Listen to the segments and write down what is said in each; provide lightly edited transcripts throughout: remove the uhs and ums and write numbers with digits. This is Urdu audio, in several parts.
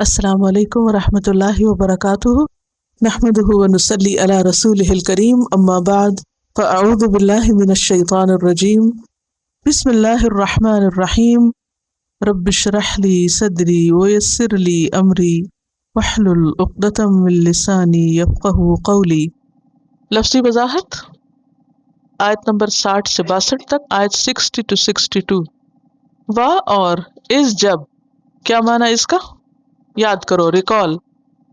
السلام علیکم ورحمۃ اللہ وبرکاتہ، نحمدہ ونصلی علی رسولہ الکریم، اما بعد فاعوذ باللہ من الشیطان الرجیم، بسم اللہ الرحمن الرحیم، رب اشرح لی صدری ویسر لی امری واحلل عقدۃ من لسانی یفقہوا قولی۔ لفظی وضاحت، آیت نمبر 60 سے 62 تک، آیت 60 to 62۔ وا اور اس جب، کیا معنی اس کا؟ یاد کرو، ریکال۔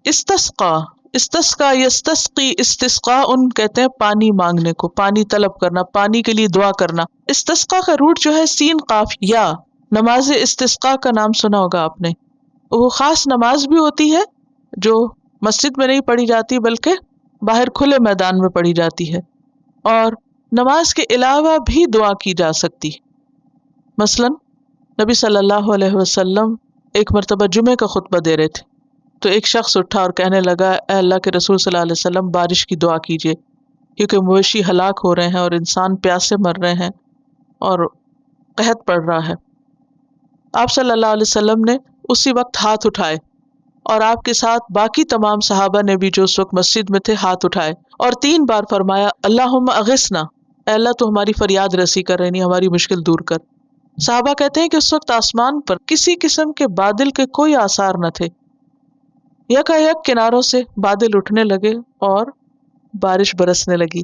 استسقا، استسقا یستسقی، استسقاء کہتے ہیں پانی مانگنے کو، پانی طلب کرنا، پانی کے لیے دعا کرنا۔ استسقا کا روٹ جو ہے سین قاف یا۔ نماز استسقا کا نام سنا ہوگا آپ نے، وہ خاص نماز بھی ہوتی ہے جو مسجد میں نہیں پڑھی جاتی بلکہ باہر کھلے میدان میں پڑھی جاتی ہے، اور نماز کے علاوہ بھی دعا کی جا سکتی۔ مثلا نبی صلی اللہ علیہ وسلم ایک مرتبہ جمعے کا خطبہ دے رہے تھے، تو ایک شخص اٹھا اور کہنے لگا، اے اللہ کے رسول صلی اللہ علیہ وسلم، بارش کی دعا کیجیے، کیونکہ مویشی ہلاک ہو رہے ہیں اور انسان پیاس سے مر رہے ہیں اور قحط پڑ رہا ہے۔ آپ صلی اللہ علیہ وسلم نے اسی وقت ہاتھ اٹھائے، اور آپ کے ساتھ باقی تمام صحابہ نے بھی جو اس وقت مسجد میں تھے ہاتھ اٹھائے، اور 3 بار فرمایا، اللہم اغثنا، اے اللہ تو ہماری فریاد رسی کر، یعنی ہماری مشکل دور کر۔ صحابہ کہتے ہیں کہ اس وقت آسمان پر کسی قسم کے بادل کے کوئی آثار نہ تھے، یکایک کناروں سے بادل اٹھنے لگے اور بارش برسنے لگی،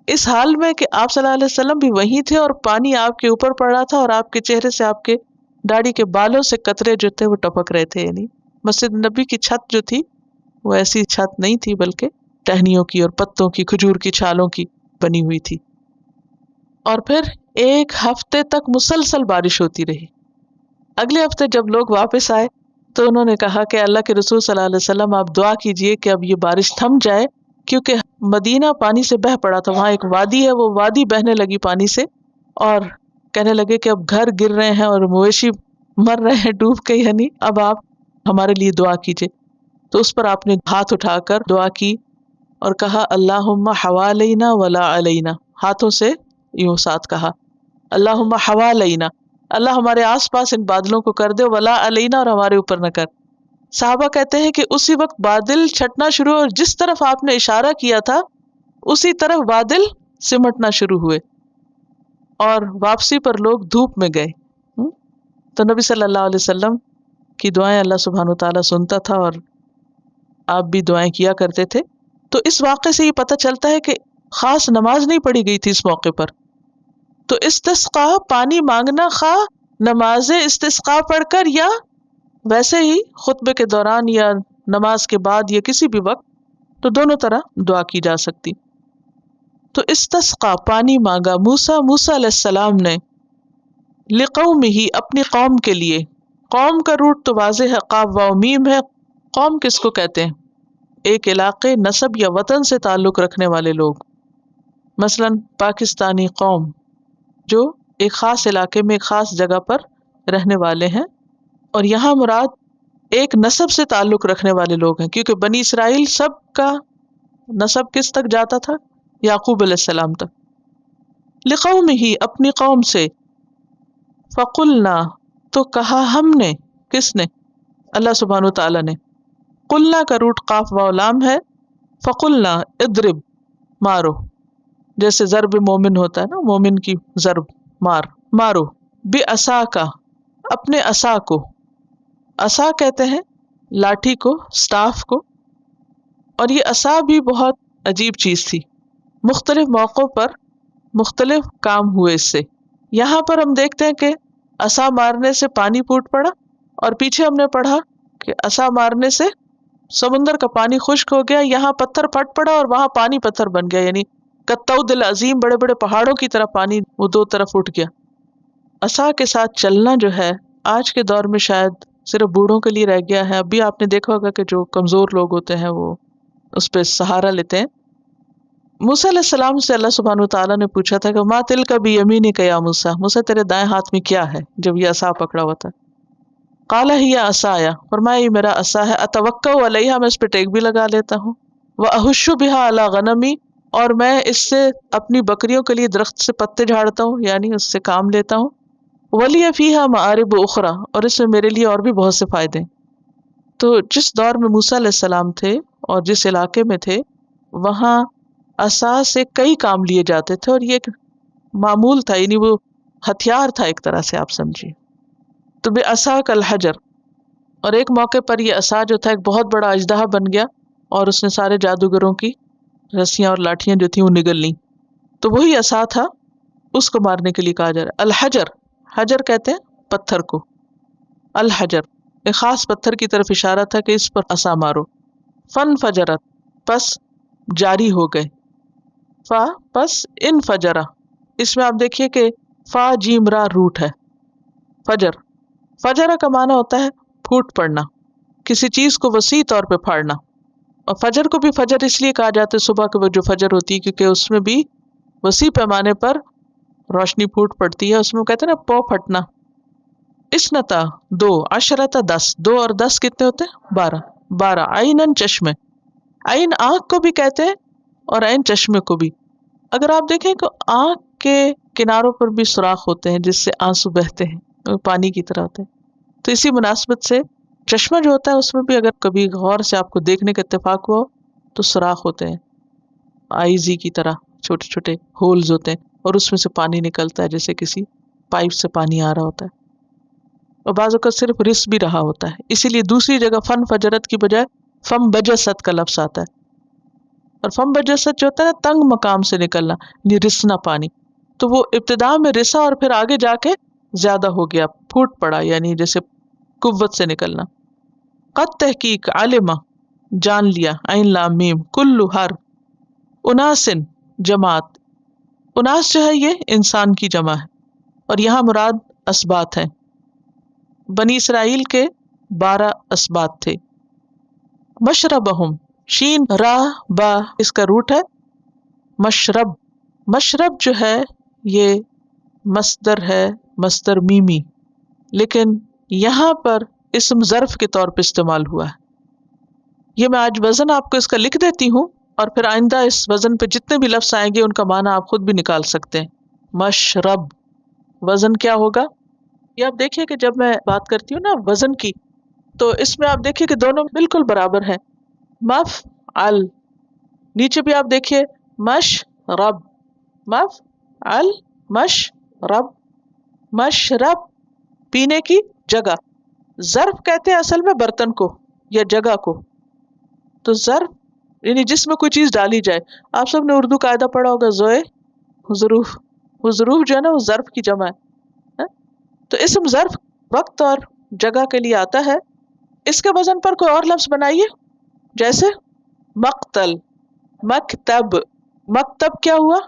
اس حال میں کہ آپ صلی اللہ علیہ وسلم بھی وہیں تھے اور پانی آپ کے اوپر پڑ رہا تھا، اور آپ کے چہرے سے، آپ کے داڑھی کے بالوں سے قطرے جو تھے وہ ٹپک رہے تھے۔ یعنی مسجد نبی کی چھت جو تھی وہ ایسی چھت نہیں تھی بلکہ ٹہنیوں کی اور پتوں کی، کھجور کی چھالوں کی بنی ہوئی تھی، اور پھر 1 ہفتے تک مسلسل بارش ہوتی رہی۔ اگلے ہفتے جب لوگ واپس آئے تو انہوں نے کہا کہ اللہ کے رسول صلی اللہ علیہ وسلم، آپ دعا کیجئے کہ اب یہ بارش تھم جائے، کیونکہ مدینہ پانی سے بہہ پڑا تھا، وہاں ایک وادی ہے، وہ وادی بہنے لگی پانی سے، اور کہنے لگے کہ اب گھر گر رہے ہیں اور مویشی مر رہے ہیں ڈوب کے، یعنی اب آپ ہمارے لیے دعا کیجئے۔ تو اس پر آپ نے ہاتھ اٹھا کر دعا کی اور کہا، اللہم حوالینا ولا علینا، ہاتھوں سے یوں ساتھ کہا، اللہم حوالینا، اللہ ہمارے آس پاس ان بادلوں کو کر دے، ولا علینا، اور ہمارے اوپر نہ کر۔ صحابہ کہتے ہیں کہ اسی وقت بادل چھٹنا شروع، اور جس طرف آپ نے اشارہ کیا تھا اسی طرف بادل سمٹنا شروع ہوئے، اور واپسی پر لوگ دھوپ میں گئے۔ تو نبی صلی اللہ علیہ وسلم کی دعائیں اللہ سبحانہ وتعالیٰ سنتا تھا، اور آپ بھی دعائیں کیا کرتے تھے۔ تو اس واقعے سے یہ پتہ چلتا ہے کہ خاص نماز نہیں پڑھی گئی تھی اس موقع پر۔ تو استسقا، پانی مانگنا، خواہ نماز استسقا پڑھ کر یا ویسے ہی خطبے کے دوران یا نماز کے بعد یا کسی بھی وقت، تو دونوں طرح دعا کی جا سکتی۔ تو استسقا، پانی مانگا، موسیٰ علیہ السلام نے، لقومہ، اپنی قوم کے لیے۔ قوم کا روٹ تو واضح ہے، قاف واو میم ہے۔ قوم کس کو کہتے ہیں؟ ایک علاقے، نسب یا وطن سے تعلق رکھنے والے لوگ، مثلا پاکستانی قوم، جو ایک خاص علاقے میں ایک خاص جگہ پر رہنے والے ہیں، اور یہاں مراد ایک نسب سے تعلق رکھنے والے لوگ ہیں، کیونکہ بنی اسرائیل سب کا نسب کس تک جاتا تھا؟ یعقوب علیہ السلام تک۔ لقومہ، اپنی قوم سے۔ فقلنا، تو کہا ہم نے، کس نے؟ اللہ سبحانہ وتعالیٰ نے۔ قلنا کا روٹ قاف واو لام ہے۔ فقلنا، اضرب، مارو، جیسے ضرب مومن ہوتا ہے نا، مومن کی ضرب، مارو، بعصاک، اپنے عصا کو۔ عصا کہتے ہیں لاٹھی کو، سٹاف کو، اور یہ عصا بھی بہت عجیب چیز تھی، مختلف موقعوں پر مختلف کام ہوئے اس سے۔ یہاں پر ہم دیکھتے ہیں کہ عصا مارنے سے پانی پھوٹ پڑا، اور پیچھے ہم نے پڑھا کہ عصا مارنے سے سمندر کا پانی خشک ہو گیا، یہاں پتھر پھٹ پڑا اور وہاں پانی پتھر بن گیا، یعنی کالطود العظیم، بڑے بڑے پہاڑوں کی طرح پانی وہ 2 طرف اٹھ گیا۔ عصا کے ساتھ چلنا جو ہے آج کے دور میں شاید صرف بوڑھوں کے لیے رہ گیا ہے۔ ابھی آپ نے دیکھا ہوگا کہ جو کمزور لوگ ہوتے ہیں وہ اس پہ سہارا لیتے ہیں۔ موسیٰ علیہ السلام سے اللہ سبحانہ وتعالیٰ نے پوچھا تھا کہ ما تلک بیمینک یا موسیٰ، موسیٰ تیرے دائیں ہاتھ میں کیا ہے جب یہ عصا پکڑا ہوا تھا؟ قال ہی عصایا، فرمایا یہ میرا عصا ہے، اتوکا علیہا، میں اس پہ ٹیک بھی لگا لیتا ہوں، واہش بہا علی غنمی، اور میں اس سے اپنی بکریوں کے لیے درخت سے پتے جھاڑتا ہوں، یعنی اس سے کام لیتا ہوں، ولی فیہا معارب اخری، اور اس میں میرے لیے اور بھی بہت سے فائدے ہیں۔ تو جس دور میں موسیٰ علیہ السلام تھے اور جس علاقے میں تھے وہاں عصا سے کئی کام لیے جاتے تھے، اور یہ ایک معمول تھا، یعنی وہ ہتھیار تھا ایک طرح سے آپ سمجھیے. تو بے عصا کل حجر، اور ایک موقع پر یہ عصا جو تھا ایک بہت بڑا اژدہا بن گیا اور اس نے سارے جادوگروں کی رسیاں اور لاٹھیاں جو تھیں وہ نگل لیں. تو وہی عصا تھا، اس کو مارنے کے لیے کہا جا رہا ہے. الحجر، حجر کہتے ہیں پتھر کو، الحجر ایک خاص پتھر کی طرف اشارہ تھا کہ اس پر عصا مارو. فن فجرت، پس جاری ہو گئے. فا پس ان فجرا، اس میں آپ دیکھیے کہ فا جیم را روٹ ہے. فجر، فجرا کا معنی ہوتا ہے پھوٹ پڑنا، کسی چیز کو وسیع طور پہ پھاڑنا. اور فجر کو بھی فجر اس لیے کہا جاتا ہے صبح کے وقت جو فجر ہوتی ہے، کیونکہ اس میں بھی وسیع پیمانے پر روشنی پھوٹ پڑتی ہے. اس میں کہتے ہیں نا پو پھٹنا. اسنتا دو، عشرتا 10، 2 اور 10 کتنے ہوتے ہیں؟ 12. 12 عینن چشمے، عین آنکھ کو بھی کہتے ہیں اور عین چشمے کو بھی. اگر آپ دیکھیں کہ آنکھ کے کناروں پر بھی سوراخ ہوتے ہیں جس سے آنسو بہتے ہیں، وہ پانی کی طرح ہوتے ہیں. تو اسی مناسبت سے چشمہ جو ہوتا ہے اس میں بھی اگر کبھی غور سے آپ کو دیکھنے کا اتفاق ہوا تو سوراخ ہوتے ہیں آئیزی کی طرح، چھوٹے چھوٹے ہولز ہوتے ہیں اور اس میں سے پانی نکلتا ہے جیسے کسی پائپ سے پانی آ رہا ہوتا ہے. اور بعض اوقات صرف رس بھی رہا ہوتا ہے. اسی لیے دوسری جگہ فن فجرت کی بجائے فم بجست کا لفظ آتا ہے. اور فم بجست جو ہوتا ہے نا تنگ مقام سے نکلنا، یعنی رسنا پانی. تو وہ ابتدا میں رسا اور پھر آگے جا کے زیادہ ہو گیا، پھوٹ پڑا، یعنی جیسے قوت سے نکلنا. قد تحقیق علمہ جان لیا، عین لام میم، کلو ہر، اناسن جماعت، اناس جو ہے یہ انسان کی جمع ہے اور یہاں مراد اسبات ہیں. بنی اسرائیل کے 12 اسبات تھے. مشربہم، شین را با اس کا روٹ ہے مشرب. مشرب جو ہے یہ مصدر ہے، مصدر میمی، لیکن یہاں پر اسم ظرف کے طور پہ استعمال ہوا ہے. یہ میں آج وزن آپ کو اس کا لکھ دیتی ہوں اور پھر آئندہ اس وزن پہ جتنے بھی لفظ آئیں گے ان کا معنی آپ خود بھی نکال سکتے ہیں. مشرب وزن کیا ہوگا؟ یہ آپ دیکھیے کہ جب میں بات کرتی ہوں نا وزن کی، تو اس میں آپ دیکھیے کہ دونوں بالکل برابر ہیں. مف ال، نیچے بھی آپ دیکھیے مش رب، مف ال مش رب، مشرب پینے کی جگہ. ظرف کہتے ہیں اصل میں برتن کو یا جگہ کو. تو ظرف یعنی جس میں کوئی چیز ڈالی جائے. آپ سب نے اردو قاعدہ پڑھا ہوگا زوئے ظروف، وہ ظروف جو ہے نا وہ ظرف کی جمع ہے. تو اسم ظرف وقت اور جگہ کے لیے آتا ہے. اس کے وزن پر کوئی اور لفظ بنائیے، جیسے مقتل، مکتب. مکتب کیا ہوا؟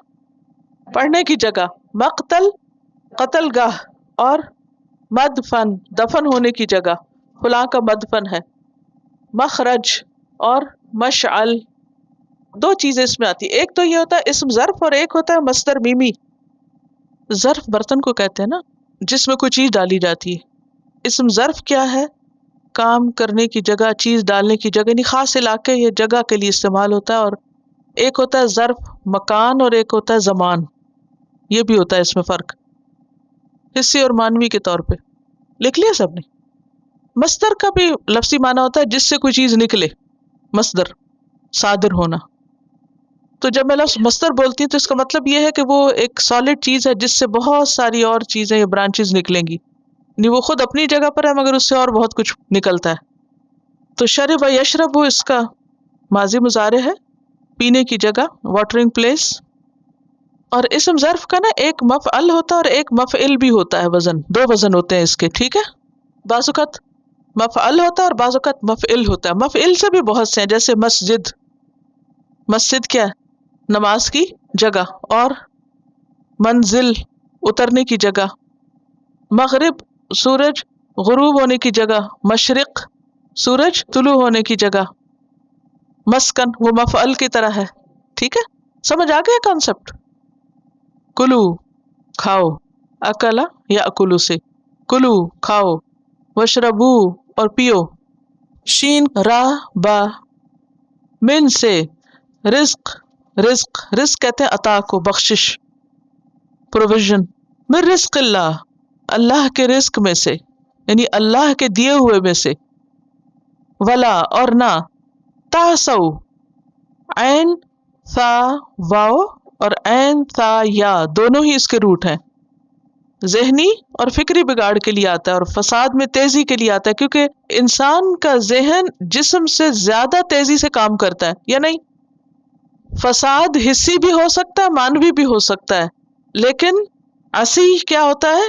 پڑھنے کی جگہ. مقتل قتل گاہ، اور مدفن دفن ہونے کی جگہ، فلاں کا مدفن ہے. مخرج اور مشعل، 2 چیزیں اس میں آتی. ایک تو یہ ہوتا ہے اسم ظرف اور ایک ہوتا ہے مصدر میمی. ظرف برتن کو کہتے ہیں نا جس میں کوئی چیز ڈالی جاتی ہے. اسم ظرف کیا ہے؟ کام کرنے کی جگہ، چیز ڈالنے کی جگہ، یعنی خاص علاقے یا جگہ کے لیے استعمال ہوتا ہے. اور ایک ہوتا ہے ظرف مکان اور ایک ہوتا ہے زمان. یہ بھی ہوتا ہے اس میں فرق، حصی اور مانوی کے طور پہ. لکھ لیا سب نے؟ مصدر کا بھی لفظی معنی ہوتا ہے جس سے کوئی چیز نکلے، مصدر صادر ہونا. تو جب میں لفظ مصدر بولتی ہوں تو اس کا مطلب یہ ہے کہ وہ ایک سالڈ چیز ہے جس سے بہت ساری اور چیزیں یا برانچز نکلیں گی. یعنی وہ خود اپنی جگہ پر ہے مگر اس سے اور بہت کچھ نکلتا ہے. تو شرب یشرب اس کا ماضی مضارع ہے، پینے کی جگہ، واٹرنگ پلیس. اور اسم ظرف کا نا ایک مفعل ہوتا ہے اور ایک مفعل بھی ہوتا ہے. وزن 2 وزن ہوتے ہیں اس کے، ٹھیک ہے. بعض اوقات مفعل ہوتا ہے اور بعض اوقات مفعل ہوتا ہے. مفعل سے بھی بہت سے ہیں، جیسے مسجد. مسجد کیا ہے؟ نماز کی جگہ. اور منزل اترنے کی جگہ. مغرب سورج غروب ہونے کی جگہ. مشرق سورج طلوع ہونے کی جگہ. مسکن وہ مفعل کی طرح ہے، ٹھیک ہے. سمجھ آ گیا کانسیپٹ؟ کلو کھاؤ، اکلا یا اکلو سے کلو کھاؤ، وشربو اور پیو. شین را با، من سے، رزق رزق رزق کہتے ہیں عطا کو، بخشش، پروویژن. من رزق اللہ، اللہ کے رزق میں سے، یعنی اللہ کے دیے ہوئے میں سے. ولا اور نہ، تاسو عین ثا واو اور عین ثا یا دونوں ہی اس کے روٹ ہیں، ذہنی اور فکری بگاڑ کے لیے آتا ہے اور فساد میں تیزی کے لیے آتا ہے، کیونکہ انسان کا ذہن جسم سے زیادہ تیزی سے کام کرتا ہے یا نہیں؟ فساد حسی بھی ہو سکتا ہے، مانوی بھی ہو سکتا ہے، لیکن اسی کیا ہوتا ہے؟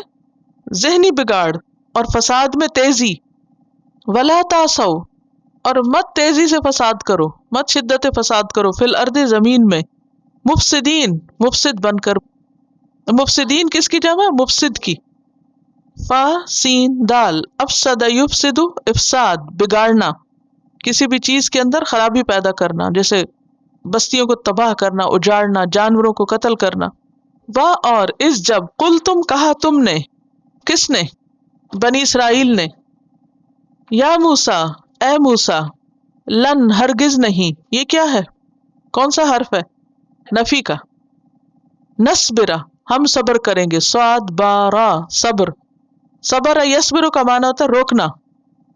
ذہنی بگاڑ اور فساد میں تیزی۔ ولا تاسو اور مت تیزی سے فساد کرو، مت شدت فساد کرو، فی الارض زمین میں، مفسدین مفسد بن کر۔ مفسدین کس کی جمع؟ مفسد کی۔ فا سین دال، افسد یفسد افساد بگاڑنا، کسی بھی چیز کے اندر خرابی پیدا کرنا، جیسے بستیوں کو تباہ کرنا، اجاڑنا، جانوروں کو قتل کرنا۔ وا اور اس جب قل تم کہا تم نے، کس نے؟ بنی اسرائیل نے، یا موسیٰ اے موسیٰ، لن ہرگز نہیں، یہ کیا ہے؟ کون سا حرف ہے؟ نفی کا۔ نصبرا ہم صبر کریں گے، صاد بارا صبر، صبر یصبر کا معنی ہوتا ہے روکنا،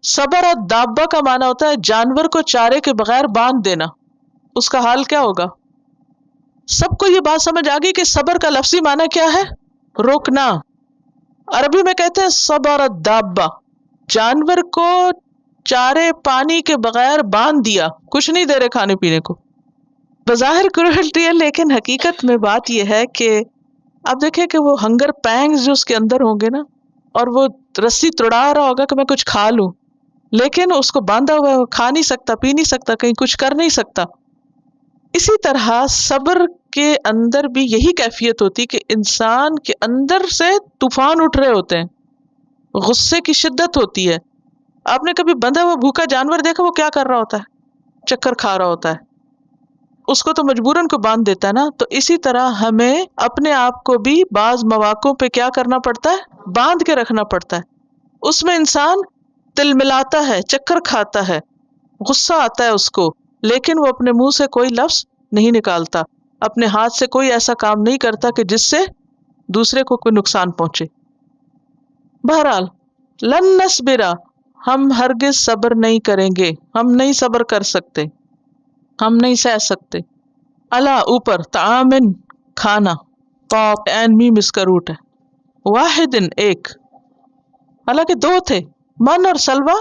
صبر دابہ کا معنی ہوتا ہے جانور کو چارے کے بغیر باندھ دینا، اس کا حال کیا ہوگا؟ سب کو یہ بات سمجھ آ گئی کہ صبر کا لفظی معنی کیا ہے؟ روکنا۔ عربی میں کہتے ہیں صبر الدابہ، جانور کو چارے پانی کے بغیر باندھ دیا، کچھ نہیں دے رہے کھانے پینے کو۔ بظاہر کروئلٹی ہے، لیکن حقیقت میں بات یہ ہے کہ آپ دیکھیں کہ وہ ہنگر پینگز جو اس کے اندر ہوں گے نا، اور وہ رسی توڑا رہا ہوگا کہ میں کچھ کھا لوں، لیکن اس کو باندھا ہوا ہے، وہ کھا نہیں سکتا، پی نہیں سکتا، کہیں کچھ کر نہیں سکتا۔ اسی طرح صبر کے اندر بھی یہی کیفیت ہوتی کہ انسان کے اندر سے طوفان اٹھ رہے ہوتے ہیں، غصے کی شدت ہوتی ہے۔ آپ نے کبھی بندھا ہوا بھوکا جانور دیکھا وہ کیا کر رہا ہوتا ہے؟ چکر کھا رہا ہوتا ہے، اس کو تو مجبوراً کو باندھ دیتا ہے نا۔ تو اسی طرح ہمیں اپنے آپ کو بھی بعض مواقعوں پہ کیا کرنا پڑتا ہے؟ باندھ کے رکھنا پڑتا ہے۔ اس میں انسان تل ملاتا ہے، چکر کھاتا ہے، غصہ آتا ہے اس کو، لیکن وہ اپنے منہ سے کوئی لفظ نہیں نکالتا، اپنے ہاتھ سے کوئی ایسا کام نہیں کرتا کہ جس سے دوسرے کو کوئی نقصان پہنچے۔ بہرحال لن نصبرا ہم ہرگز صبر نہیں کریں گے، ہم نہیں صبر کر سکتے، ہم نہیں سہ سکتے۔ اللہ اوپر، طعامن کھانا، طاء عین میم اس کا روٹ ہے، واحدن ایک، حالانکہ دو تھے من اور سلوہ،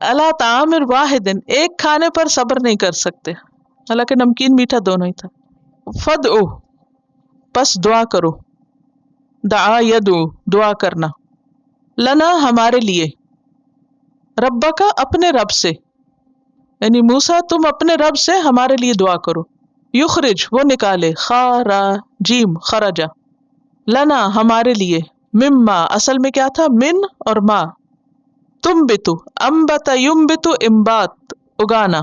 اللہ طعامن واحدن ایک کھانے پر صبر نہیں کر سکتے، حالانکہ نمکین میٹھا دونوں ہی تھا۔ فدعو پس دعا کرو، دعا یدعو دعا کرنا، لنا ہمارے لیے، ربک اپنے رب سے، یعنی موسیٰ تم اپنے رب سے ہمارے لیے دعا کرو، یخرج وہ نکالے، خراجیم خرجا، لنا ہمارے لیے، مما اصل میں کیا تھا؟ من اور ما، تم بتو امبت یمبتو امبات اگانا،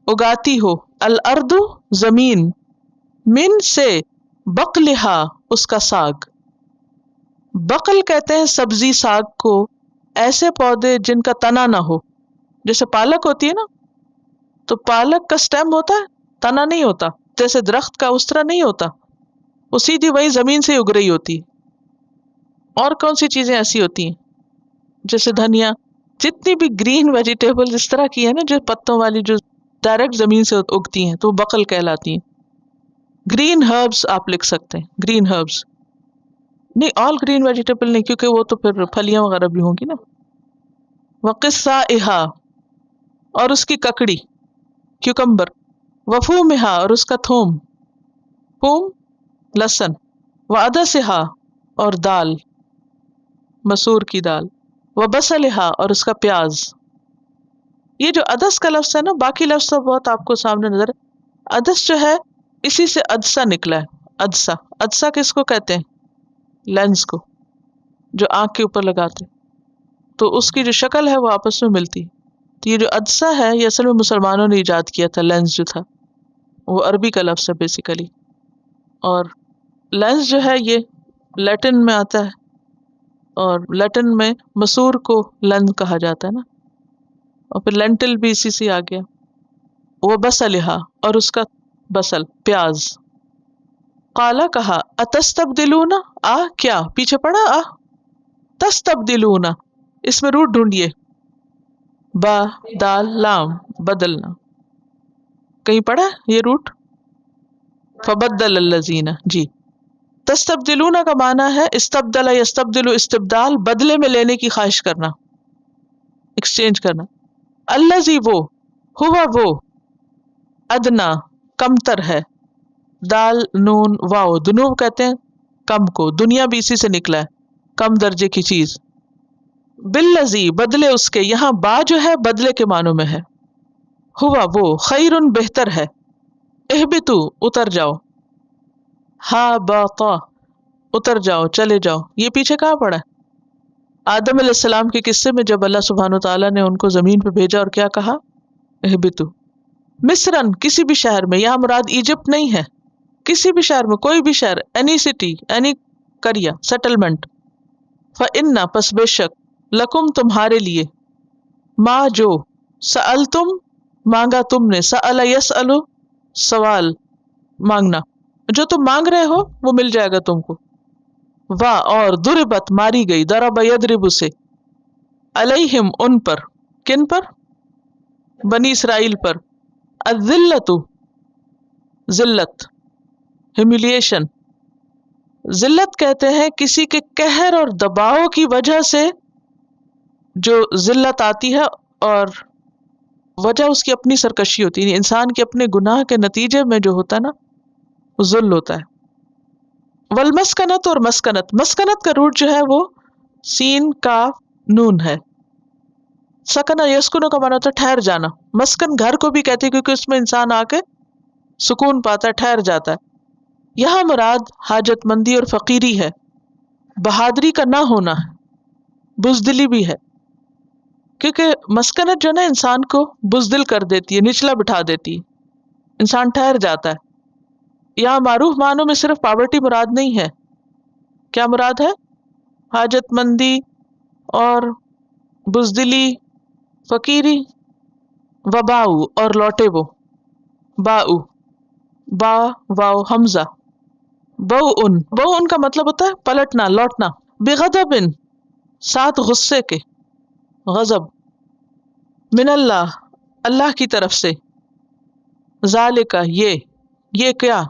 اگاتی ہو، الارض زمین، من سے، بقلہا اس کا ساگ، بقل کہتے ہیں سبزی ساگ کو، ایسے پودے جن کا تنا نہ ہو، جیسے پالک ہوتی ہے نا، تو پالک کا سٹیم ہوتا ہے، تنا نہیں ہوتا، جیسے درخت کا اس طرح نہیں ہوتا، وہ سیدھی وہی زمین سے اگ رہی ہوتی ہے۔ اور کون سی چیزیں ایسی ہوتی ہیں جیسے دھنیا، جتنی بھی گرین ویجیٹیبل اس طرح کی ہے نا جو پتوں والی، جو ڈائریکٹ زمین سے اگتی ہیں، تو وہ بقل کہلاتی ہیں۔ گرین ہربس آپ لکھ سکتے ہیں، گرین ہربس نہیں، آل گرین ویجیٹیبل نہیں، کیونکہ وہ تو پھر پھلیاں وغیرہ بھی ہوں گی نا۔ وقصائہا اور اس کی ککڑی، کیوکمبر، وفومہا اور اس کا تھوم، فوم لہسن، وعدسہا اور دال، مسور کی دال، وبصلہا اور اس کا پیاز۔ یہ جو عدس کا لفظ ہے نا، باقی لفظ تو بہت آپ کو سامنے نظر ہے، عدس جو ہے اسی سے عدسہ نکلا ہے، عدسہ، عدسہ کس کو کہتے ہیں؟ لینس کو، جو آنکھ کے اوپر لگاتے، تو اس کی جو شکل ہے وہ آپس میں ملتی۔ تو یہ جو عدسہ ہے یہ اصل میں مسلمانوں نے ایجاد کیا تھا، لینس جو تھا وہ عربی کا لفظ ہے بیسیکلی، اور لینس جو ہے یہ لیٹن میں آتا ہے، اور لیٹن میں مسور کو لن کہا جاتا ہے نا، اور پھر لینٹل بھی اسی سے آ گیا۔ وہ بصلہا اور اس کا بصل پیاز، قالا کہا، اتستبدلون کیا پیچھے پڑا تستبدلون، اس میں روٹ ڈھونڈیے، با دال لام بدلنا. کہیں پڑھا یہ روٹ؟ فبدل الذین. جی. تستبدلون کا معنی ہے استبدل یستبدل استبدال، بدلے میں لینے کی خواہش کرنا، ایکسچینج کرنا. الذی وہ، ہوا وہ، ادنا کمتر ہے، دال نون واو دنو کہتے ہیں کم کو، دنیا بھی اسی سے نکلا ہے، کم درجے کی چیز. بالذی بدلے اس کے، یہاں با جو ہے بدلے کے معنوں میں ہے. ہوا وہ خیر بہتر ہے. اہبتو اتر جاؤ. ہا باطا اتر جاؤ چلے جاؤ. یہ پیچھے کہاں پڑا ہے؟ آدم علیہ السلام کے قصے میں جب اللہ سبحانہ وتعالیٰ نے ان کو زمین پہ بھیجا اور کیا کہا؟ اہبتو. مصرن کسی بھی شہر میں، یہاں مراد ایجپٹ نہیں ہے، کسی بھی شہر میں، کوئی بھی شہر، اینی سٹی، اینی قریہ، سیٹلمنٹ. فإن پس بے شک، لکم تمہارے لیے، ما جو، سألتم مانگا تم نے، سأل یسأل سوال مانگنا، جو تم مانگ رہے ہو وہ مل جائے گا تم کو. واہ اور ضربت ماری گئی، ضرب یضرب سے، علیہم ان پر، کن پر؟ بنی اسرائیل پر. الذلت ذلت، ہیملیشن. ذلت کہتے ہیں کسی کے قہر اور دباؤ کی وجہ سے جو ذلت آتی ہے، اور وجہ اس کی اپنی سرکشی ہوتی ہے، انسان کے اپنے گناہ کے نتیجے میں جو ہوتا ہے نا وہ ذل ہوتا ہے. والمسکنت اور مسکنت، مسکنت کا روٹ جو ہے وہ سین کاف نون ہے. سکنا یسکنو کا معنی ہوتا ہے ٹھہر جانا. مسکن گھر کو بھی کہتے ہیں کیونکہ اس میں انسان آ کے سکون پاتا ہے، ٹھہر جاتا ہے. یہاں مراد حاجت مندی اور فقیری ہے، بہادری کا نہ ہونا ہے، بزدلی بھی ہے، کیونکہ مسکنت جو ہے نا انسان کو بزدل کر دیتی ہے، نچلا بٹھا دیتی ہے، انسان ٹھہر جاتا ہے. یہاں معروف معنوں میں صرف پاورٹی مراد نہیں ہے. کیا مراد ہے؟ حاجت مندی اور بزدلی، فقیری. وباؤ اور لوٹے وہ، باؤ با واو حمزہ. بو ان کا مطلب ہوتا ہے پلٹنا، لوٹنا. بغضب ساتھ غصے کے، غضب. من اللہ اللہ کی طرف سے. ذالک یہ کیا؟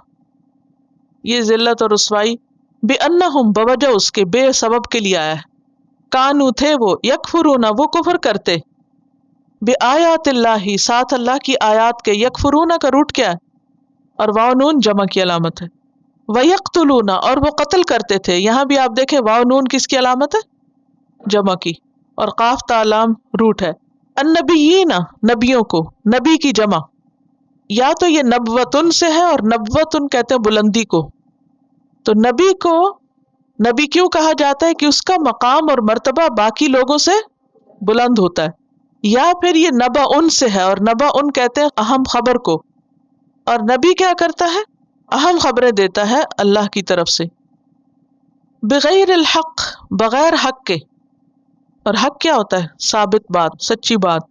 یہ ذلت اور رسوائی. بأنہم بوجہ اس کے، بے سبب کے لیے آیا ہے. کانو تھے وہ، یکفرون وہ کفر کرتے، بآیات اللہ ساتھ اللہ کی آیات کے. یکفرون کا روٹ کیا ہے؟ اور واو نون جمع کی علامت ہے. وَيَقْتُلُونَ اور وہ قتل کرتے تھے. یہاں بھی آپ دیکھیں واو نون کس کی علامت ہے؟ جمع کی. اور قاف تا لام روٹ ہے. النبیین نبیوں کو، نبی کی جمع. یا تو یہ نبوتن سے ہے، اور نبوتن کہتے ہیں بلندی کو. تو نبی کو نبی کیوں کہا جاتا ہے؟ کہ اس کا مقام اور مرتبہ باقی لوگوں سے بلند ہوتا ہے. یا پھر یہ نبا ان سے ہے، اور نبا ان کہتے ہیں اہم خبر کو. اور نبی کیا کرتا ہے؟ اہم خبریں دیتا ہے اللہ کی طرف سے. بغیر الحق بغیر حق کے. اور حق کیا ہوتا ہے؟ ثابت بات، سچی بات.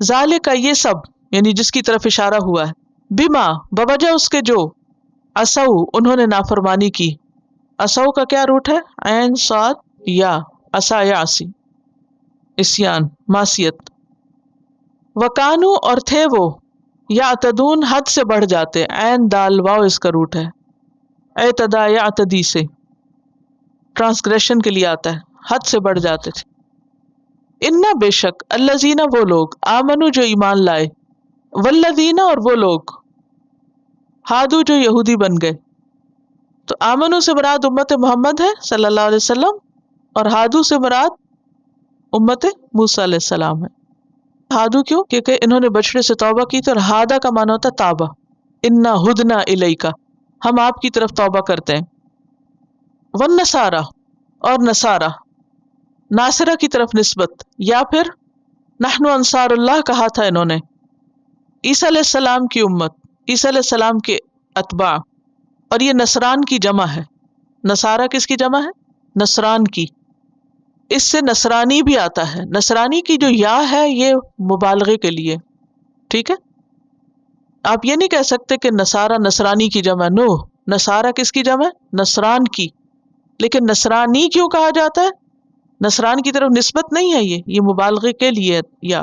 ذالک یہ سب، یعنی جس کی طرف اشارہ ہوا ہے. بما بوجہ اس کے جو، عصوا انہوں نے نافرمانی کی. عصوا کا کیا روٹ ہے؟ عین صاد یا، عصا یعصی، عصیان، معصیت. وکانو اور تھے وہ، یعتدون حد سے بڑھ جاتے. عین دال واو اس کا روٹ ہے، اعتدا یعتدی سے ٹرانسگریشن کے لیے آتا ہے، حد سے بڑھ جاتے تھے. انا بے شک، الذین وہ لوگ، آمنو جو ایمان لائے، والذین اور وہ لوگ، ہادو جو یہودی بن گئے. تو آمنو سے مراد امت محمد ہے صلی اللہ علیہ وسلم، اور ہادو سے مراد امت موسیٰ علیہ السلام ہے. ہادو کیوں؟ کیونکہ انہوں نے بچڑے سے توبہ کی تھی، اور ہادا کا معنی ہوتا ہے تابہ. انا ہدنا الیکا ہم آپ کی طرف توبہ کرتے ہیں. والنصارى اور نصارہ، ناصرہ کی طرف نسبت. یا پھر نحن انصار اللہ کہا تھا انہوں نے. عیسیٰ علیہ السلام کی امت، عیسیٰ علیہ السلام کے اتباع. اور یہ نصران کی جمع ہے. نصارہ کس کی جمع ہے؟ نصران کی. اس سے نصرانی بھی آتا ہے. نصرانی کی جو یا ہے یہ مبالغے کے لیے، ٹھیک ہے. آپ یہ نہیں کہہ سکتے کہ نصارہ نصرانی کی جمع. نو، نصارہ کس کی جمع ہے؟ نصران کی. لیکن نصرانی کیوں کہا جاتا ہے؟ نصران کی طرف نسبت نہیں ہے، یہ مبالغے کے لیے. یا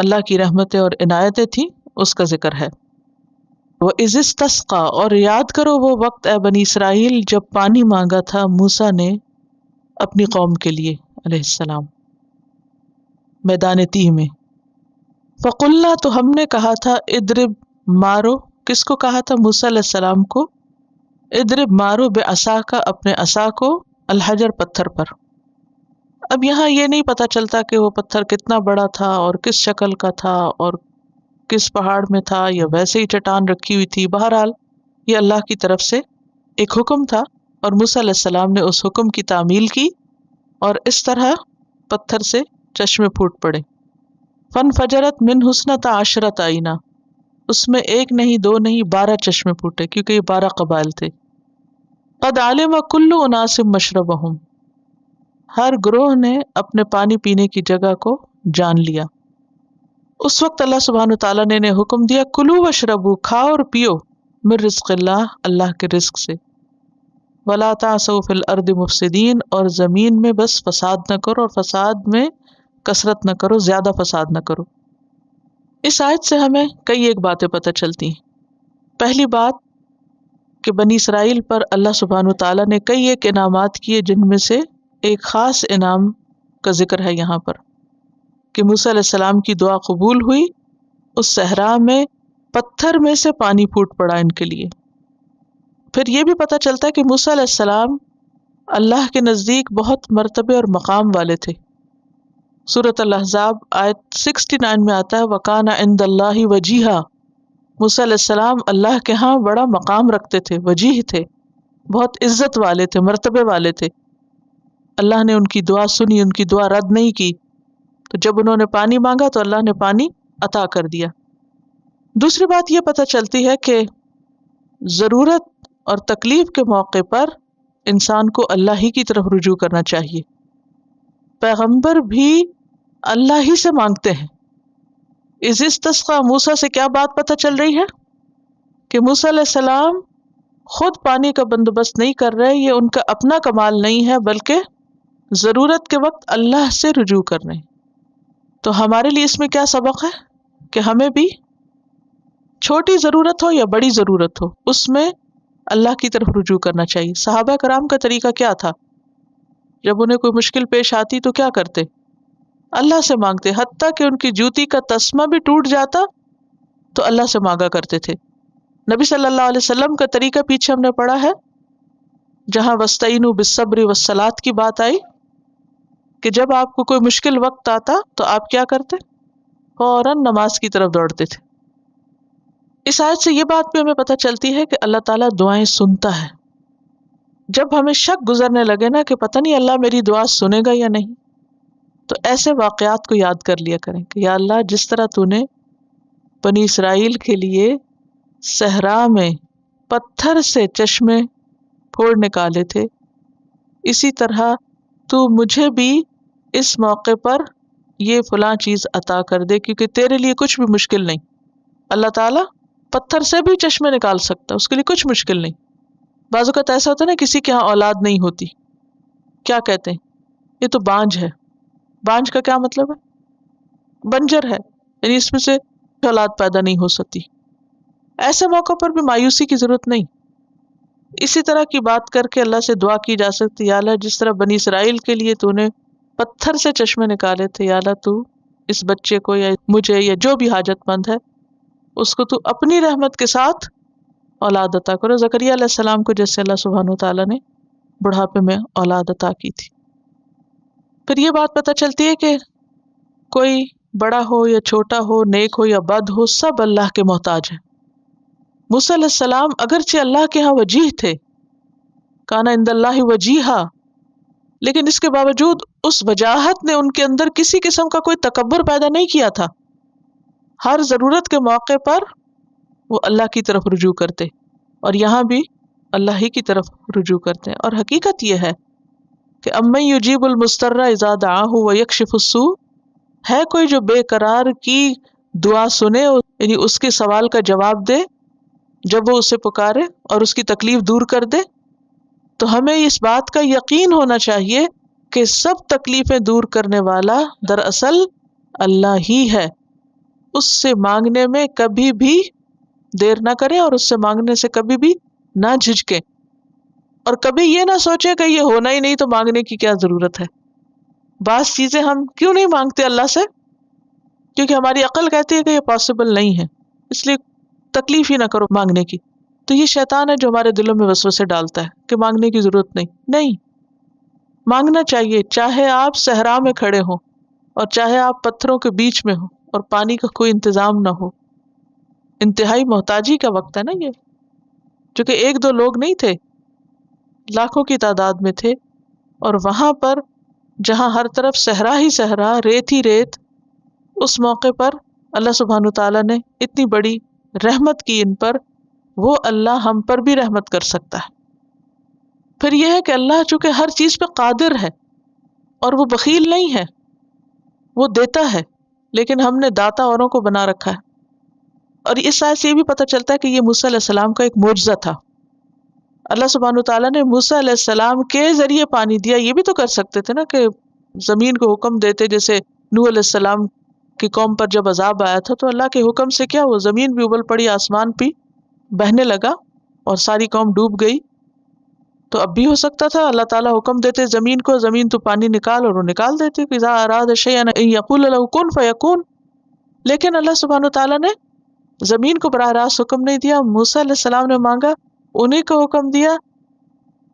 اللہ کی رحمتیں اور عنایتیں تھیں اس کا ذکر ہے۔ وَإِذِ اسْتَسْقَىٰ، اور یاد کرو وہ وقت اے بنی اسرائیل جب پانی مانگا تھا موسیٰ نے اپنی قوم کے لیے علیہ السلام میدان تیہ میں۔ فَقُلْنَا، تو ہم نے کہا تھا، اضرب، مارو، کس کو کہا تھا؟ موسیٰ علیہ السلام کو۔ اضرب، مارو، بعصاک، اپنے عصا کو، الحجر، پتھر پر۔ اب یہاں یہ نہیں پتہ چلتا کہ وہ پتھر کتنا بڑا تھا اور کس شکل کا تھا اور کس پہاڑ میں تھا یا ویسے ہی چٹان رکھی ہوئی تھی۔ بہرحال یہ اللہ کی طرف سے ایک حکم تھا اور موسیٰ علیہ السلام نے اس حکم کی تعمیل کی اور اس طرح پتھر سے چشمے پھوٹ پڑے۔ فانفجرت من اثنتا عشرۃ عینا، اس میں ایک نہیں، دو نہیں، 12 چشمے پھوٹے، کیونکہ یہ 12 قبائل تھے۔ قد علم کل اناس مشربہم، ہر گروہ نے اپنے پانی پینے کی جگہ کو جان لیا۔ اس وقت اللہ سبحانہ تعالیٰ نے انہیں حکم دیا، کلو واشربو، کھاؤ اور پیو، من رزق اللہ، اللہ کے رزق سے، ولا تعثوا فی الارض مفسدین، اور زمین میں بس فساد نہ کرو، اور فساد میں کثرت نہ کرو، زیادہ فساد نہ کرو۔ اس آیت سے ہمیں کئی ایک باتیں پتہ چلتی ہیں۔ پہلی بات کہ بنی اسرائیل پر اللہ سبحانہ تعالیٰ نے کئی ایک انعامات کیے، جن میں سے ایک خاص انعام کا ذکر ہے یہاں پر کہ موسیٰ علیہ السلام کی دعا قبول ہوئی، اس صحرا میں پتھر میں سے پانی پھوٹ پڑا ان کے لیے۔ پھر یہ بھی پتہ چلتا ہے کہ موسیٰ علیہ السلام اللہ کے نزدیک بہت مرتبے اور مقام والے تھے۔ سورۃ الاحزاب آیت 69 میں آتا ہے، وَكَانَ عِندَ اللَّهِ وَجِيهًا، موسیٰ علیہ السلام اللہ کے ہاں بڑا مقام رکھتے تھے، وجیح تھے، بہت عزت والے تھے، مرتبے والے تھے۔ اللہ نے ان کی دعا سنی، ان کی دعا رد نہیں کی، تو جب انہوں نے پانی مانگا تو اللہ نے پانی عطا کر دیا۔ دوسری بات یہ پتہ چلتی ہے کہ ضرورت اور تکلیف کے موقع پر انسان کو اللہ ہی کی طرف رجوع کرنا چاہیے۔ پیغمبر بھی اللہ ہی سے مانگتے ہیں۔ اذ استسقیٰ، موسیٰ سے کیا بات پتہ چل رہی ہے کہ موسیٰ علیہ السلام خود پانی کا بندوبست نہیں کر رہے، یہ ان کا اپنا کمال نہیں ہے، بلکہ ضرورت کے وقت اللہ سے رجوع کر رہے ہیں۔ تو ہمارے لیے اس میں کیا سبق ہے کہ ہمیں بھی چھوٹی ضرورت ہو یا بڑی ضرورت ہو، اس میں اللہ کی طرف رجوع کرنا چاہیے۔ صحابہ کرام کا طریقہ کیا تھا؟ جب انہیں کوئی مشکل پیش آتی تو کیا کرتے؟ اللہ سے مانگتے، حتیٰ کہ ان کی جوتی کا تسمہ بھی ٹوٹ جاتا تو اللہ سے مانگا کرتے تھے۔ نبی صلی اللہ علیہ وسلم کا طریقہ پیچھے ہم نے پڑھا ہے، جہاں وَاسْتَعِینُوا بِالصَّبْرِ وَالصَّلَاةِ کی بات آئی کہ جب آپ کو کوئی مشکل وقت آتا تو آپ کیا کرتے؟ فوراً نماز کی طرف دوڑتے تھے۔ اس آیت سے یہ بات بھی ہمیں پتہ چلتی ہے کہ اللہ تعالیٰ دعائیں سنتا ہے۔ جب ہمیں شک گزرنے لگے نا کہ پتہ نہیں اللہ میری دعا سنے گا یا نہیں، تو ایسے واقعات کو یاد کر لیا کریں کہ یا اللہ، جس طرح تو نے بنی اسرائیل کے لیے صحرا میں پتھر سے چشمے پھوڑ نکالے تھے، اسی طرح تو مجھے بھی اس موقع پر یہ فلاں چیز عطا کر دے، کیونکہ تیرے لیے کچھ بھی مشکل نہیں۔ اللہ تعالیٰ پتھر سے بھی چشمے نکال سکتا، اس کے لیے کچھ مشکل نہیں۔ بعض اوقات ایسا ہوتا ہے نا، کسی کے ہاں اولاد نہیں ہوتی، کیا کہتے ہیں؟ یہ تو بانجھ ہے۔ بانجھ کا کیا مطلب ہے؟ بنجر ہے، یعنی اس میں سے اولاد پیدا نہیں ہو سکتی۔ ایسے موقع پر بھی مایوسی کی ضرورت نہیں، اسی طرح کی بات کر کے اللہ سے دعا کی جا سکتی، یا اللہ جس طرح بنی اسرائیل کے لیے تو نے پتھر سے چشمے نکالے تھے، یا اللہ تو اس بچے کو یا مجھے یا جو بھی حاجت مند ہے اس کو تو اپنی رحمت کے ساتھ اولاد عطا کرو۔ زکریا علیہ السلام کو جیسے اللہ سبحانہ وتعالیٰ نے بڑھاپے میں اولاد عطا کی تھی۔ پھر یہ بات پتہ چلتی ہے کہ کوئی بڑا ہو یا چھوٹا ہو، نیک ہو یا بد ہو، سب اللہ کے محتاج ہیں۔ موسیٰ علیہ السلام اگرچہ اللہ کے ہاں وجیح تھے، کان عند اللہ وجیہا، لیکن اس کے باوجود اس وجاہت نے ان کے اندر کسی قسم کا کوئی تکبر پیدا نہیں کیا تھا۔ ہر ضرورت کے موقع پر وہ اللہ کی طرف رجوع کرتے، اور یہاں بھی اللہ ہی کی طرف رجوع کرتے ہیں۔ اور حقیقت یہ ہے کہ امن یجیب المضطر اذا دعاہ ویکشف السوء، ہے کوئی جو بے قرار کی دعا سنے، یعنی اس کے سوال کا جواب دے جب وہ اسے پکارے اور اس کی تکلیف دور کر دے۔ تو ہمیں اس بات کا یقین ہونا چاہیے کہ سب تکلیفیں دور کرنے والا دراصل اللہ ہی ہے، اس سے مانگنے میں کبھی بھی دیر نہ کریں اور اس سے مانگنے سے کبھی بھی نہ جھجکیں، اور کبھی یہ نہ سوچیں کہ یہ ہونا ہی نہیں تو مانگنے کی کیا ضرورت ہے۔ بعض چیزیں ہم کیوں نہیں مانگتے اللہ سے؟ کیونکہ ہماری عقل کہتی ہے کہ یہ پاسبل نہیں ہے، اس لیے تکلیف ہی نہ کرو مانگنے کی۔ تو یہ شیطان ہے جو ہمارے دلوں میں وسوسے ڈالتا ہے کہ مانگنے کی ضرورت نہیں، مانگنا چاہیے، چاہے آپ صحرا میں کھڑے ہوں اور چاہے آپ پتھروں کے بیچ میں ہوں اور پانی کا کوئی انتظام نہ ہو۔ انتہائی محتاجی کا وقت ہے نا یہ، چونکہ ایک دو لوگ نہیں تھے، لاکھوں کی تعداد میں تھے، اور وہاں پر جہاں ہر طرف صحرا ہی صحرا، ریت ہی ریت، اس موقع پر اللہ سبحانہ وتعالیٰ نے اتنی بڑی رحمت کی ان پر، وہ اللہ ہم پر بھی رحمت کر سکتا ہے۔ پھر یہ ہے کہ اللہ چونکہ ہر چیز پہ قادر ہے اور وہ بخیل نہیں ہے، وہ دیتا ہے، لیکن ہم نے داتا اوروں کو بنا رکھا ہے۔ اور اس آیت سے یہ بھی پتہ چلتا ہے کہ یہ موسیٰ علیہ السلام کا ایک معجزہ تھا۔ اللہ سبحانہ وتعالیٰ نے موسیٰ علیہ السلام کے ذریعے پانی دیا، یہ بھی تو کر سکتے تھے نا کہ زمین کو حکم دیتے، جیسے نوح علیہ السلام کی قوم پر جب عذاب آیا تھا تو اللہ کے حکم سے کیا وہ زمین بھی ابل پڑی، آسمان بھی بہنے لگا اور ساری قوم ڈوب گئی۔ تو اب بھی ہو سکتا تھا اللہ تعالیٰ حکم دیتے زمین کو، زمین تو پانی نکال، اور وہ نکال دیتی، اذا اراد شیئا ان یقول له کن فیکون۔ لیکن اللہ سبحانہ وتعالیٰ نے زمین کو براہ راست حکم نہیں دیا، موسیٰ علیہ السلام نے مانگا، انہیں کو حکم دیا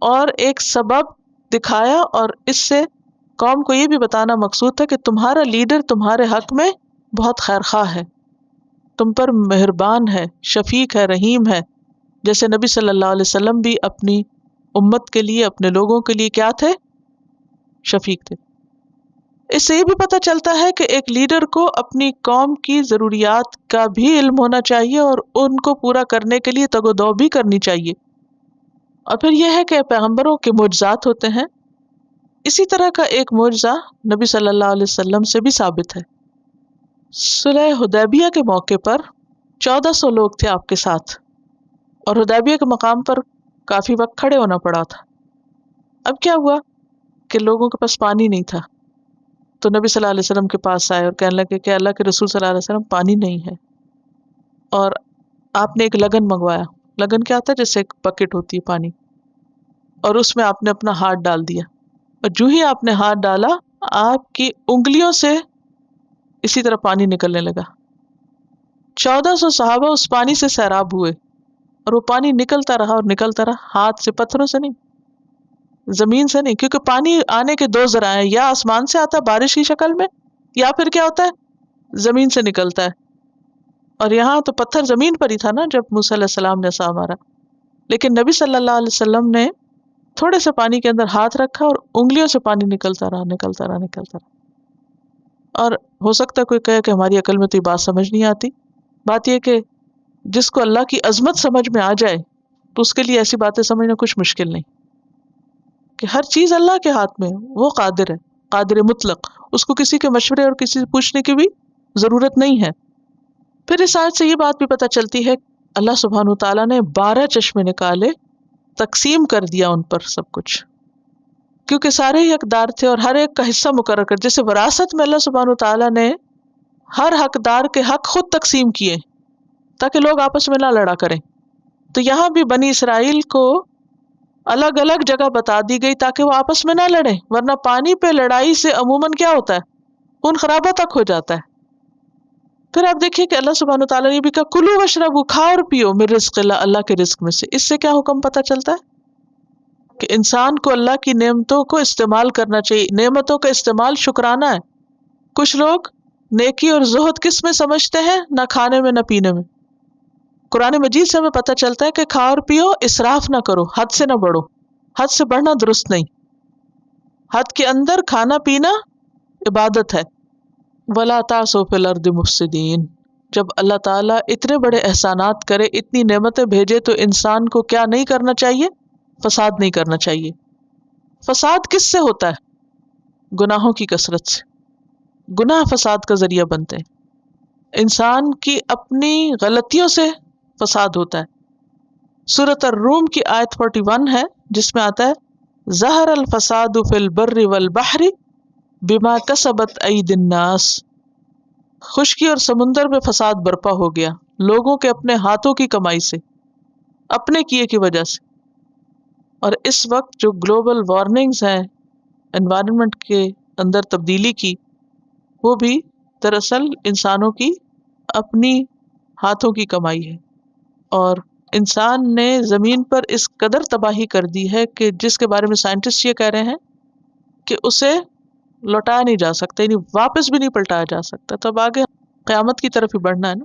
اور ایک سبب دکھایا، اور اس سے قوم کو یہ بھی بتانا مقصود تھا کہ تمہارا لیڈر تمہارے حق میں بہت خیر خواہ ہے، تم پر مہربان ہے، شفیق ہے، رحیم ہے، جیسے نبی صلی اللہ علیہ وسلم بھی اپنی امت کے لیے، اپنے لوگوں کے لیے کیا تھے؟ شفیق تھے۔ اس سے یہ بھی پتہ چلتا ہے کہ ایک لیڈر کو اپنی قوم کی ضروریات کا بھی علم ہونا چاہیے اور ان کو پورا کرنے کے لیے تگ و دو بھی کرنی چاہیے۔ اور پھر یہ ہے کہ پیغمبروں کے معجزات ہوتے ہیں، اسی طرح کا ایک معجزہ نبی صلی اللہ علیہ وسلم سے بھی ثابت ہے۔ صلح حدیبیہ کے موقع پر 1400 لوگ تھے آپ کے ساتھ، اور حدیبیہ کے مقام پر کافی وقت کھڑے ہونا پڑا تھا۔ اب کیا ہوا کہ لوگوں کے پاس پانی نہیں تھا، تو نبی صلی اللہ علیہ وسلم کے پاس آئے اور کہنے لگے کہ اللہ کے رسول صلی اللہ علیہ وسلم پانی نہیں ہے، اور آپ نے ایک لگن منگوایا۔ لگن کیا تھا؟ جیسے ایک بکٹ ہوتی ہے پانی، اور اس میں آپ نے اپنا ہاتھ ڈال دیا، اور جو ہی آپ نے ہاتھ ڈالا آپ کی انگلیوں سے اسی طرح پانی نکلنے لگا۔ 1400 صحابہ اس پانی سے سیراب ہوئے، اور وہ پانی نکلتا رہا اور نکلتا رہا، ہاتھ سے، پتھروں سے نہیں، زمین سے نہیں، کیونکہ پانی آنے کے دو ذرائع ہیں، یا آسمان سے آتا ہے بارش کی شکل میں، یا پھر کیا ہوتا ہے؟ زمین سے نکلتا ہے۔ اور یہاں تو پتھر زمین پر ہی تھا نا جب موسیٰ علیہ السلام نے عصا مارا، لیکن نبی صلی اللہ علیہ وسلم نے تھوڑے سے پانی کے اندر ہاتھ رکھا اور انگلیوں سے پانی نکلتا رہا، نکلتا رہا، نکلتا رہا۔ اور ہو سکتا ہے کوئی کہے کہ ہماری عقل میں تو یہ بات سمجھ نہیں آتی۔ بات یہ کہ جس کو اللہ کی عظمت سمجھ میں آ جائے تو اس کے لیے ایسی باتیں سمجھنا کچھ مشکل نہیں، کہ ہر چیز اللہ کے ہاتھ میں ہے، وہ قادر ہے، قادر مطلق، اس کو کسی کے مشورے اور کسی سے پوچھنے کی بھی ضرورت نہیں ہے۔ پھر اس آیت سے یہ بات بھی پتہ چلتی ہے اللہ سبحانہ وتعالیٰ نے 12 چشمے نکالے، تقسیم کر دیا ان پر سب کچھ، کیونکہ سارے ہی حقدار تھے اور ہر ایک کا حصہ مقرر کر، جیسے وراثت میں اللہ سبحانہ وتعالیٰ نے ہر حقدار کے حق خود تقسیم کیے تاکہ لوگ آپس میں نہ لڑا کریں۔ تو یہاں بھی بنی اسرائیل کو الگ الگ جگہ بتا دی گئی تاکہ وہ آپس میں نہ لڑیں، ورنہ پانی پہ لڑائی سے عموماً کیا ہوتا ہے؟ خون خرابہ تک ہو جاتا ہے۔ پھر آپ دیکھیے کہ اللہ سبحانہ وتعالیٰ نے بھی کہا کلوا واشربوا، کھاؤ اور پیو، من رزق اللہ، اللہ کے رزق میں سے۔ اس سے کیا حکم پتہ چلتا ہے؟ کہ انسان کو اللہ کی نعمتوں کو استعمال کرنا چاہیے۔ نعمتوں کا استعمال شکرانہ ہے۔ کچھ لوگ نیکی اور زہد کس میں سمجھتے ہیں؟ نہ کھانے میں نہ پینے میں۔ قرآن مجید سے ہمیں پتہ چلتا ہے کہ کھاؤ اور پیو، اسراف نہ کرو، حد سے نہ بڑھو، حد سے بڑھنا درست نہیں۔ حد کے اندر کھانا پینا عبادت ہے۔ وَلَا تَعْثُوا فِي الْأَرْضِ مُفْسِدِينَ۔ جب اللہ تعالیٰ اتنے بڑے احسانات کرے، اتنی نعمتیں بھیجے، تو انسان کو کیا نہیں کرنا چاہیے؟ فساد نہیں کرنا چاہیے۔ فساد کس سے ہوتا ہے؟ گناہوں کی کثرت سے۔ گناہ فساد کا ذریعہ بنتے ہیں، انسان کی اپنی غلطیوں سے فساد ہوتا ہے۔ سورۃ الروم کی آیت 41 ہے جس میں آتا ہے ظہر الفساد فی البر والبحر بما کسبت ایدی الناس۔ خشکی اور سمندر میں فساد برپا ہو گیا لوگوں کے اپنے ہاتھوں کی کمائی سے، اپنے کیے کی وجہ سے۔ اور اس وقت جو گلوبل وارننگز ہیں انوائرمنٹ کے اندر تبدیلی کی، وہ بھی دراصل انسانوں کی اپنی ہاتھوں کی کمائی ہے۔ اور انسان نے زمین پر اس قدر تباہی کر دی ہے کہ جس کے بارے میں سائنٹسٹ یہ کہہ رہے ہیں کہ اسے لوٹایا نہیں جا سکتا، یعنی واپس بھی نہیں پلٹایا جا سکتا۔ تو اب آگے قیامت کی طرف ہی بڑھنا ہے نا۔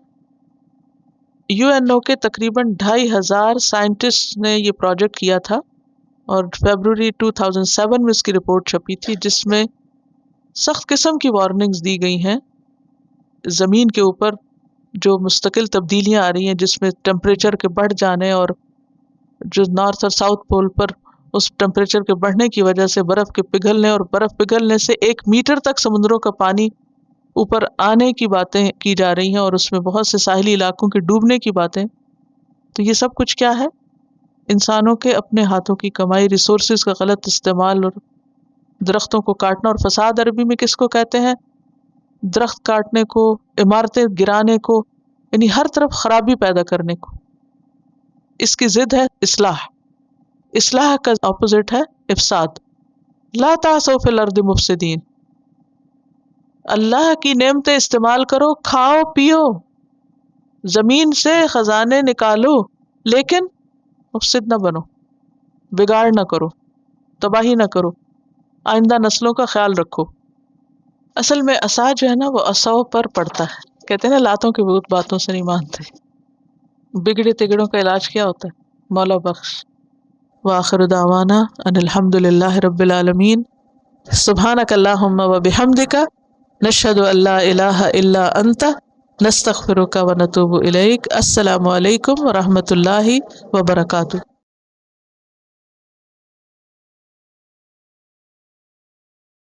UN کے تقریباً 2500 سائنٹسٹ نے یہ پروجیکٹ کیا تھا، اور فیبروری 2007 میں اس کی رپورٹ چھپی تھی، جس میں سخت قسم کی وارننگز دی گئی ہیں زمین کے اوپر جو مستقل تبدیلیاں آ رہی ہیں، جس میں ٹمپریچر کے بڑھ جانے اور جو نارتھ اور ساؤتھ پول پر اس ٹمپریچر کے بڑھنے کی وجہ سے برف کے پگھلنے، اور برف پگھلنے سے 1 میٹر تک سمندروں کا پانی اوپر آنے کی باتیں کی جا رہی ہیں، اور اس میں بہت سے ساحلی علاقوں کے ڈوبنے کی باتیں۔ تو یہ سب کچھ کیا ہے؟ انسانوں کے اپنے ہاتھوں کی کمائی، ریسورسز کا غلط استعمال، اور درختوں کو کاٹنا۔ اور فساد عربی میں کس کو کہتے ہیں؟ درخت کاٹنے کو، عمارتیں گرانے کو، یعنی ہر طرف خرابی پیدا کرنے کو۔ اس کی ضد ہے اصلاح۔ اصلاح کا اپوزٹ ہے افساد۔ لا تعثوا فی الارض مفسدین۔ اللہ کی نعمتیں استعمال کرو، کھاؤ پیو، زمین سے خزانے نکالو، لیکن مفسد نہ بنو، بگاڑ نہ کرو، تباہی نہ کرو، آئندہ نسلوں کا خیال رکھو۔ اصل میں عصا جو ہے نا وہ عصاؤں پر پڑتا ہے، کہتے ہیں نا لاتوں کے بھوت باتوں سے نہیں مانتے۔ بگڑے تگڑوں کا علاج کیا ہوتا ہے؟ مولا بخش۔ وآخر دعوانا ان الحمد للہ رب العالمین۔ سبحانک اللہم و بحمدک، نشہد ان لا الہ الا انت، نستغفرک و نتوب الیک۔ السلام علیکم ورحمۃ اللہ وبرکاتہ۔